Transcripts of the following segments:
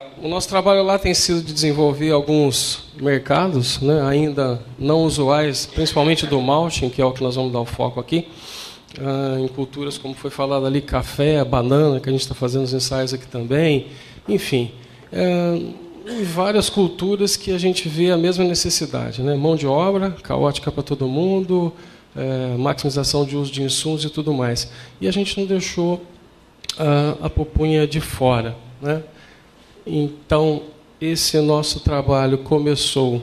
O nosso trabalho lá tem sido de desenvolver alguns mercados, né, ainda não usuais, principalmente do mulching, que é o que nós vamos dar o foco aqui, em culturas, como foi falado ali, café, banana, que a gente está fazendo os ensaios aqui também, enfim, em várias culturas que a gente vê a mesma necessidade, né, mão de obra, caótica para todo mundo, maximização de uso de insumos e tudo mais. E a gente não deixou a pupunha de fora, né? Então, esse nosso trabalho começou,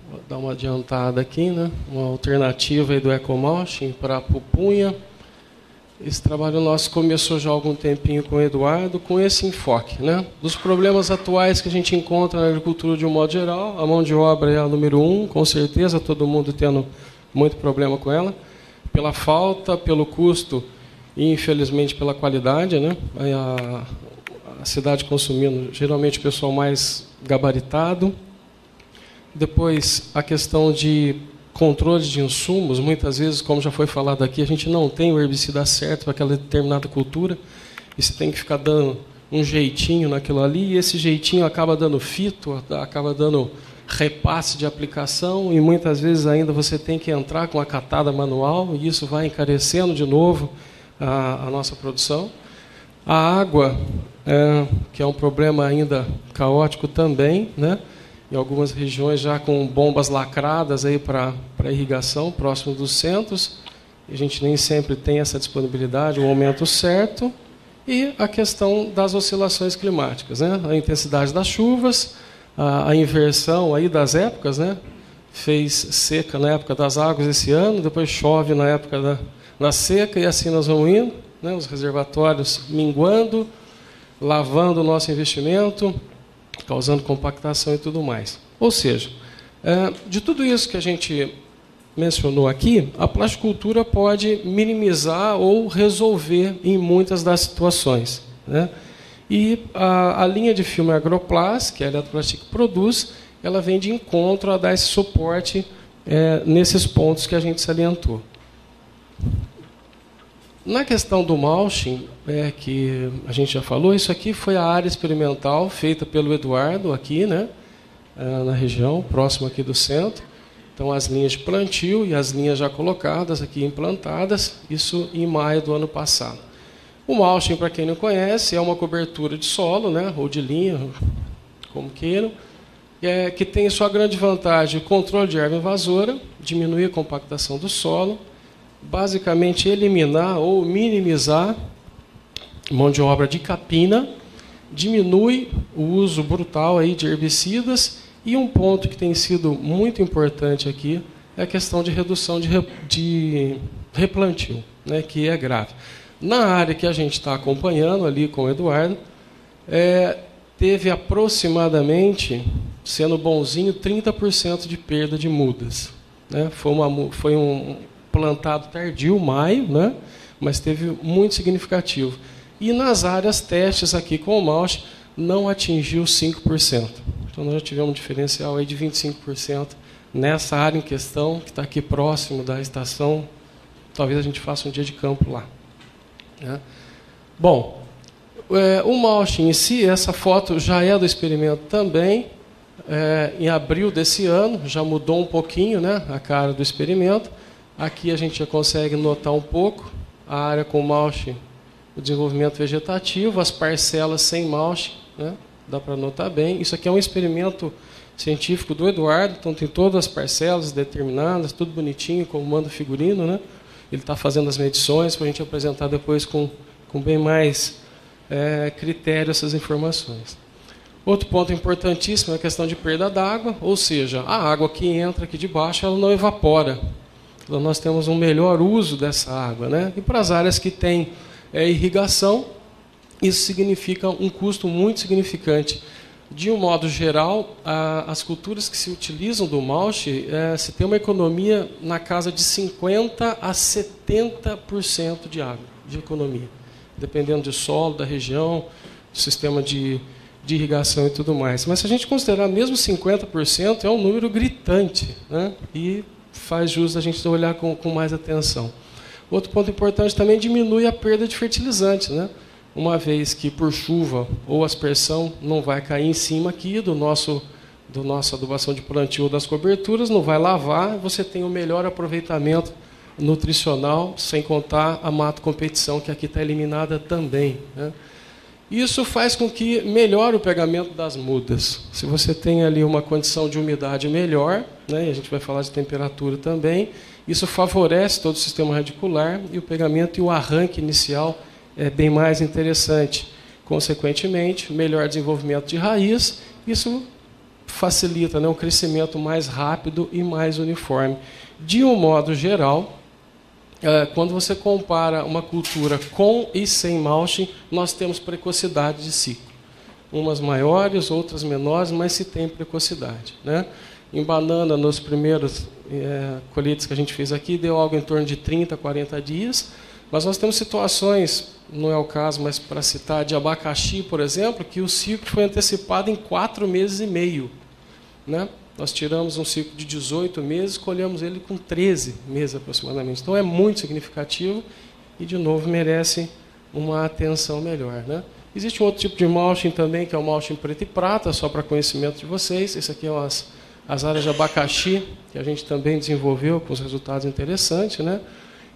vou dar uma adiantada aqui, né? Uma alternativa aí do EcoMulching para a pupunha. Esse trabalho nosso começou já há algum tempinho com o Eduardo, com esse enfoque, né? Dos problemas atuais que a gente encontra na agricultura de um modo geral. A mão de obra é a número 1, com certeza, todo mundo tendo muito problema com ela, pela falta, pelo custo e, infelizmente, pela qualidade, né? A cidade consumindo, geralmente, o pessoal mais gabaritado. Depois, a questão de controle de insumos. Muitas vezes, como já foi falado aqui, a gente não tem o herbicida certo para aquela determinada cultura, e você tem que ficar dando um jeitinho naquilo ali, e esse jeitinho acaba dando fito, acaba dando repasse de aplicação, e muitas vezes ainda você tem que entrar com a catada manual, e isso vai encarecendo de novo a nossa produção. A água, que é um problema ainda caótico também, né? Em algumas regiões já com bombas lacradas aí para irrigação, próximo dos centros. A gente nem sempre tem essa disponibilidade, o momento certo. E a questão das oscilações climáticas, né? A intensidade das chuvas, a inversão aí das épocas, né? Fez seca na época das águas esse ano, depois chove na época da seca, e assim nós vamos indo, né? Os reservatórios minguando, lavando o nosso investimento, causando compactação e tudo mais. Ou seja, de tudo isso que a gente mencionou aqui, a plasticultura pode minimizar ou resolver em muitas das situações, né? E a linha de filme Agroplast, que a Eletroplastic produz, ela vem de encontro a dar esse suporte nesses pontos que a gente salientou. Na questão do mulching, que a gente já falou, isso aqui foi a área experimental feita pelo Eduardo aqui, né, na região, próximo aqui do centro. Então, as linhas de plantio e as linhas já colocadas aqui, implantadas, isso em maio do ano passado. O mulching, para quem não conhece, é uma cobertura de solo, né, ou de linha, como queiram, que tem sua grande vantagem o controle de erva invasora, diminuir a compactação do solo, basicamente eliminar ou minimizar mão de obra de capina, diminui o uso brutal aí de herbicidas, e um ponto que tem sido muito importante aqui é a questão de redução de replantio, né, que é grave. Na área que a gente está acompanhando ali com o Eduardo, teve aproximadamente, sendo bonzinho, 30% de perda de mudas, né? Foi um plantado tardio, maio, né? Mas teve muito significativo. E nas áreas testes aqui com o mulch, não atingiu 5%. Então nós já tivemos um diferencial aí de 25% nessa área em questão, que está aqui próximo da estação. Talvez a gente faça um dia de campo lá, né? Bom, o mulch em si, essa foto já é do experimento também, em abril desse ano, já mudou um pouquinho, né, a cara do experimento. Aqui a gente já consegue notar um pouco a área com mulch, o desenvolvimento vegetativo, as parcelas sem mulch, né? Dá para notar bem. Isso aqui é um experimento científico do Eduardo, então tem todas as parcelas determinadas, tudo bonitinho, com o mando figurino, né? Ele está fazendo as medições para a gente apresentar depois com bem mais critério essas informações. Outro ponto importantíssimo é a questão de perda d'água, ou seja, a água que entra aqui de baixo ela não evapora. Então, nós temos um melhor uso dessa água, né? E para as áreas que têm irrigação, isso significa um custo muito significante. De um modo geral, as culturas que se utilizam do mulch, se tem uma economia na casa de 50% a 70% de água, de economia, dependendo do solo, da região, do sistema de irrigação e tudo mais. Mas se a gente considerar mesmo 50%, é um número gritante, né? E faz jus a gente olhar com mais atenção. Outro ponto importante também, diminui a perda de fertilizantes, né? uma vez que por chuva ou aspersão não vai cair em cima aqui do nossa adubação de plantio ou das coberturas, não vai lavar, você tem o melhor aproveitamento nutricional, sem contar a mato competição, que aqui está eliminada também, né? Isso faz com que melhore o pegamento das mudas. Se você tem ali uma condição de umidade melhor, né, e a gente vai falar de temperatura também, isso favorece todo o sistema radicular e o pegamento e o arranque inicial é bem mais interessante. Consequentemente, melhor desenvolvimento de raiz, isso facilita, né, um crescimento mais rápido e mais uniforme. De um modo geral, quando você compara uma cultura com e sem mulching, nós temos precocidade de ciclo. Umas maiores, outras menores, mas se tem precocidade, né? Em banana, nos primeiros colheitas que a gente fez aqui, deu algo em torno de 30, 40 dias. Mas nós temos situações, não é o caso, mas para citar, de abacaxi, por exemplo, que o ciclo foi antecipado em 4 meses e meio, né? Nós tiramos um ciclo de 18 meses, colhemos ele com 13 meses aproximadamente. Então é muito significativo e, de novo, merece uma atenção melhor, né? Existe um outro tipo de mulching também, que é o mulching preto e prata, só para conhecimento de vocês. Esse aqui é as áreas de abacaxi, que a gente também desenvolveu com os resultados interessantes, né?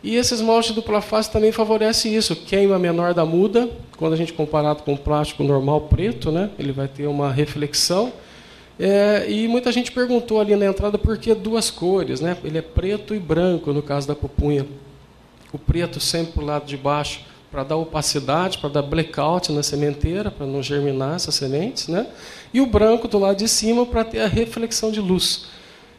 E esses mulching dupla face também favorecem isso. Queima menor da muda, quando a gente comparado com o plástico normal preto, né? Ele vai ter uma reflexão. E muita gente perguntou ali na entrada por que 2 cores, né? Ele é preto e branco no caso da pupunha. O preto sempre para o lado de baixo para dar opacidade, para dar blackout na sementeira, para não germinar essas sementes, né? E o branco do lado de cima para ter a reflexão de luz.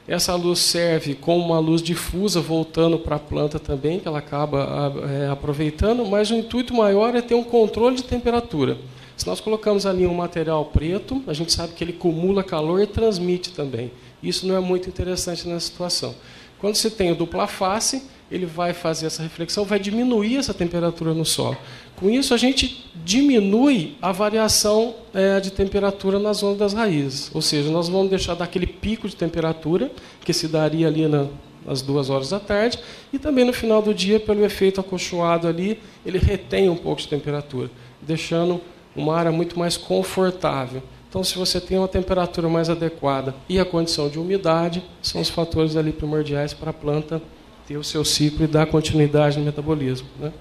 Essa luz serve como uma luz difusa voltando para a planta também, que ela acaba aproveitando, mas o intuito maior é ter um controle de temperatura. Se nós colocamos ali um material preto, a gente sabe que ele acumula calor e transmite também. Isso não é muito interessante nessa situação. Quando você tem o dupla face, ele vai fazer essa reflexão, vai diminuir essa temperatura no solo. Com isso, a gente diminui a variação de temperatura na zona das raízes. Ou seja, nós vamos deixar daquele pico de temperatura, que se daria ali às 2 horas da tarde, e também no final do dia, pelo efeito acolchoado ali, ele retém um pouco de temperatura, deixando uma área muito mais confortável. Então, se você tem uma temperatura mais adequada e a condição de umidade, são os fatores ali primordiais para a planta ter o seu ciclo e dar continuidade no metabolismo, né?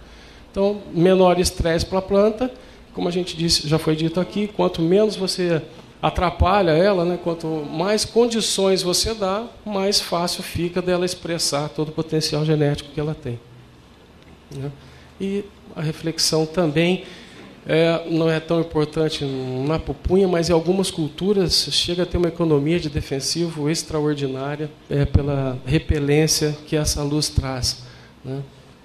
Então, menor estresse para a planta, como a gente disse, já foi dito aqui, quanto menos você atrapalha ela, né, quanto mais condições você dá, mais fácil fica dela expressar todo o potencial genético que ela tem, né? E a reflexão também não é tão importante na pupunha, mas em algumas culturas chega a ter uma economia de defensivo extraordinária pela repelência que essa luz traz, né,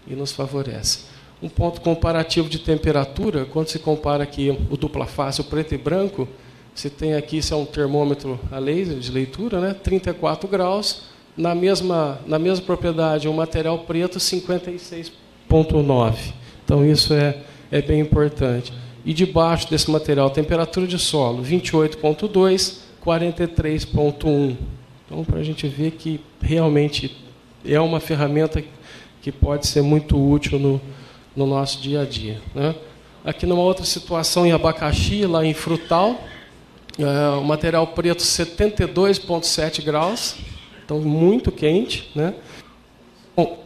e nos favorece. Um ponto comparativo de temperatura, quando se compara aqui o dupla face, o preto e branco, você tem aqui, isso é um termômetro a laser de leitura, né, 34 graus, na mesma propriedade, um material preto 56,9. Então isso é bem importante. E debaixo desse material, temperatura de solo, 28,2, 43,1. Então, para a gente ver que realmente é uma ferramenta que pode ser muito útil no nosso dia a dia, né? Aqui numa outra situação em abacaxi, lá em frutal, o material preto 72,7 graus, então muito quente, né? Bom,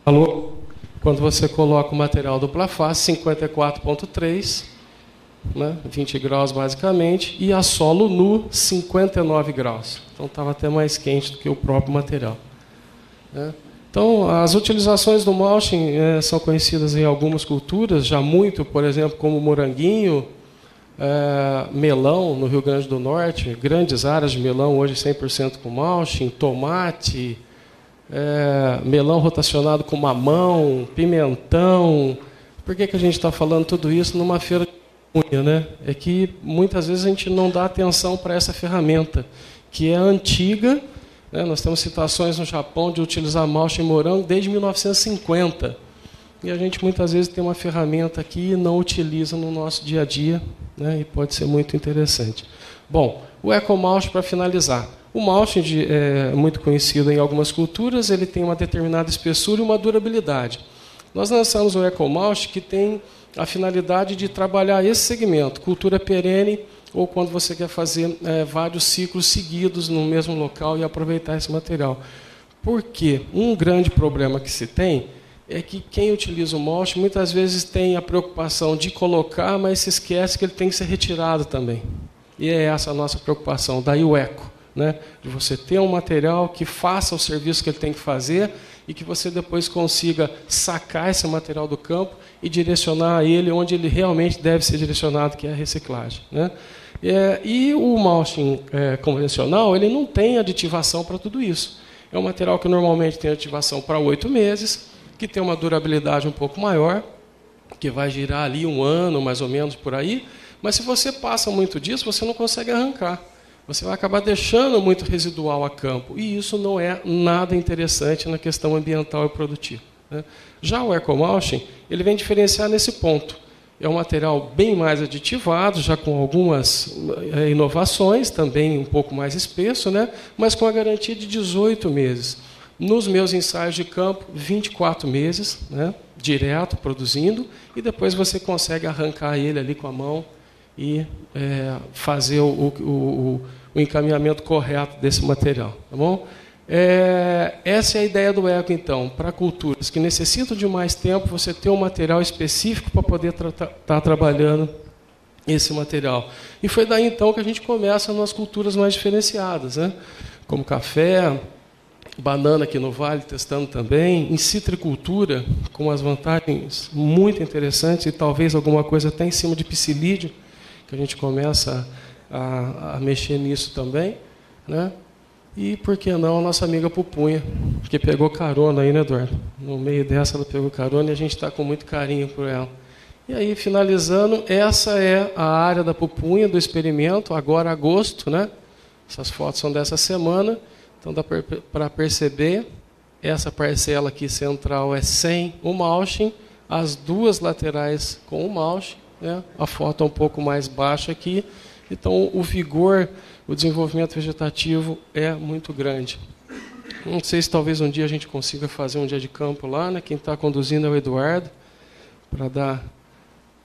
alô? Quando você coloca o material dupla face, 54,3, né, 20 graus basicamente, e a solo nu, 59 graus. Então estava até mais quente do que o próprio material, né? Então, as utilizações do mulching são conhecidas em algumas culturas, já muito, por exemplo, como moranguinho, melão no Rio Grande do Norte, grandes áreas de melão hoje 100% com mulching, tomate, melão rotacionado com mamão, pimentão. Por que a gente está falando tudo isso numa feira de pupunha, né? É que muitas vezes a gente não dá atenção para essa ferramenta, que é antiga, né? Nós temos situações no Japão de utilizar mulching morango desde 1950. E a gente muitas vezes tem uma ferramenta aqui e não utiliza no nosso dia a dia, né? E pode ser muito interessante. Bom, o ecomulch, para finalizar. O mulching é muito conhecido em algumas culturas, ele tem uma determinada espessura e uma durabilidade. Nós lançamos o ecomulch que tem a finalidade de trabalhar esse segmento, cultura perene, ou quando você quer fazer vários ciclos seguidos no mesmo local e aproveitar esse material. Porque um grande problema que se tem é que quem utiliza o mulch muitas vezes tem a preocupação de colocar, mas se esquece que ele tem que ser retirado também. E é essa a nossa preocupação, daí o eco, né? De você ter um material que faça o serviço que ele tem que fazer e que você depois consiga sacar esse material do campo e direcionar ele onde ele realmente deve ser direcionado, que é a reciclagem, né? E o mulching convencional, ele não tem aditivação para tudo isso. É um material que normalmente tem ativação para 8 meses, que tem uma durabilidade um pouco maior, que vai girar ali 1 ano, mais ou menos, por aí. Mas se você passa muito disso, você não consegue arrancar. Você vai acabar deixando muito residual a campo. E isso não é nada interessante na questão ambiental e produtiva, né? Já o eco-mulching, ele vem diferenciar nesse ponto. É um material bem mais aditivado, já com algumas inovações, também um pouco mais espesso, né? Mas com a garantia de 18 meses. Nos meus ensaios de campo, 24 meses, né? Direto, produzindo, e depois você consegue arrancar ele ali com a mão e fazer o encaminhamento correto desse material. Tá bom? Essa é a ideia do eco, então, para culturas que necessitam de mais tempo, você ter um material específico para poder estar trabalhando esse material. E foi daí, então, que a gente começa nas culturas mais diferenciadas, né? Como café, banana aqui no Vale, testando também, em citricultura, com umas vantagens muito interessantes, e talvez alguma coisa até em cima de psilídeo, que a gente começa a mexer nisso também, né? E, por que não, a nossa amiga pupunha, que pegou carona aí, né, Eduardo? No meio dessa, ela pegou carona e a gente está com muito carinho por ela. E aí, finalizando, essa é a área da pupunha, do experimento, agora agosto, né? Essas fotos são dessa semana, então dá para perceber, essa parcela aqui central é sem o mulching, as duas laterais com o mulching, né? A foto é um pouco mais baixa aqui, então o vigor, o desenvolvimento vegetativo é muito grande. Não sei se talvez um dia a gente consiga fazer um dia de campo lá, né? Quem está conduzindo é o Eduardo, para dar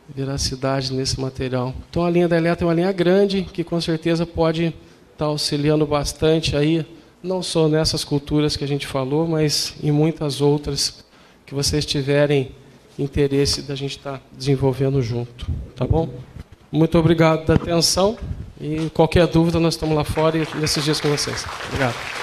veracidade nesse material. Então a linha da Eletro é uma linha grande, que com certeza pode estar auxiliando bastante aí, não só nessas culturas que a gente falou, mas em muitas outras que vocês tiverem interesse da gente estar desenvolvendo junto. Tá bom? Muito obrigado da atenção e qualquer dúvida nós estamos lá fora e nesses dias com vocês. Obrigado.